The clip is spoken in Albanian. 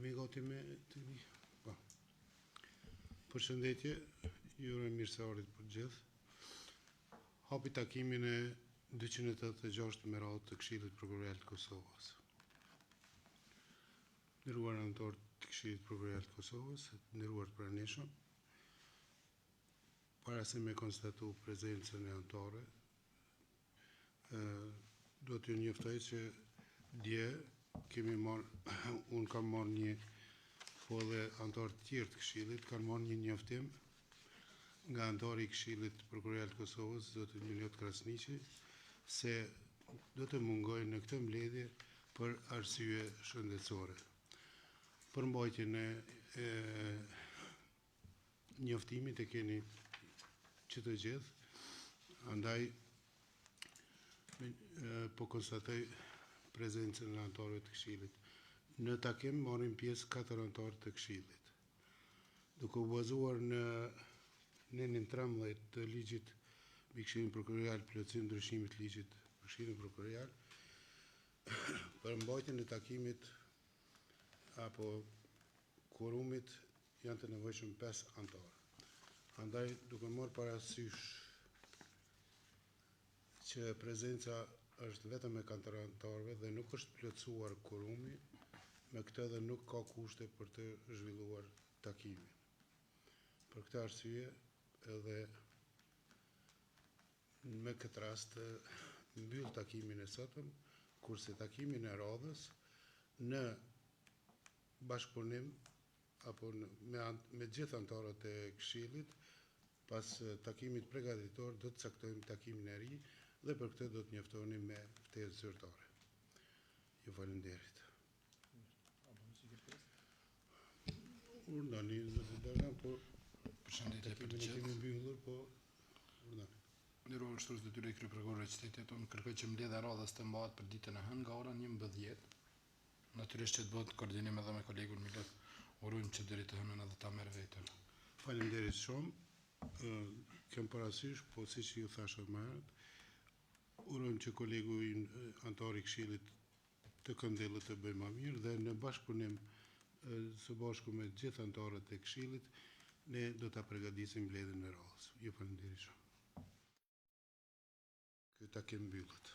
Jemi gati me të një. Përshëndetje, ju uroj mirëseardhje për gjithë. Hapi takimin e 286 me radhë të Këshillit Prokurorial të Kosovës. Nderuar anëtar të Këshillit Prokurorial të Kosovës, nderuar të pranishëm, para se me konstatu prezencën e anëtare, do t'ju njoftoj që dje kemi marrë, unë kam marrë një, po dhe anëtarë të tjerë të Këshillit kanë marrë një njoftim nga anëtari i Këshillit Prokurorial të Kosovës, zoti Miliot Krasniqi, se do të mungoj në këtë mbledhje për arsye shëndetësore. Për mbajtjen e njoftimit e keni që të gjithë, andaj po konstatoj prezencën e anëtarëve të Këshillit. Në takim marrin pjesë 4 anëtarë të Këshillit. Duke u bazuar në nenin 13 të ligjit mbi Këshillin Prokurorial, plotësim ndryshimit të ligjit për Këshillin Prokurorial, për mbajtjen e takimit apo quorumit janë të nevojshëm 5 anëtarë. Andaj, duke marrë parasysh që prezenca është vetëm e 4 anëtarëve dhe nuk është plotësuar quorumi, me këtë dhe nuk ka kushte për të zhvilluar takimin. Për këtë arsye edhe me këtë rast mbyll takimin e sotëm, kurse takimin e radhës në bashkëpunim apo me gjithë anëtarët e Këshillit, pas takimit përgatitor do të caktojmë takimin e ri dhe për këtë do të njoftoni me ftesë zyrtare. Ju falenderit. Urdhani, Përshëndetje për të gjithë. Nderuar Shtrues Detyrë i Kryeprokurorit të Shtetit, unë kërkoj që mbledhja e radhës të mbahet për ditën e hënë nga ora 11:00. Natyrisht që të bëhet koordinim edhe me kolegun Milot. Urojmë që deri të hënën edhe ta merr veten. Faleminderit shumë. Kem parasysh, po siç ju thashë më herët, urojmë që kolegu anëtari i Këshillit të këndellët të bëjë më mirë dhe në bashkëpunim së bashku me gjithë anëtarët e Këshillit, ne do ta përgatisim mbledhjen e radhës. Ju falenderoj shumë. Ky takim mbyllet.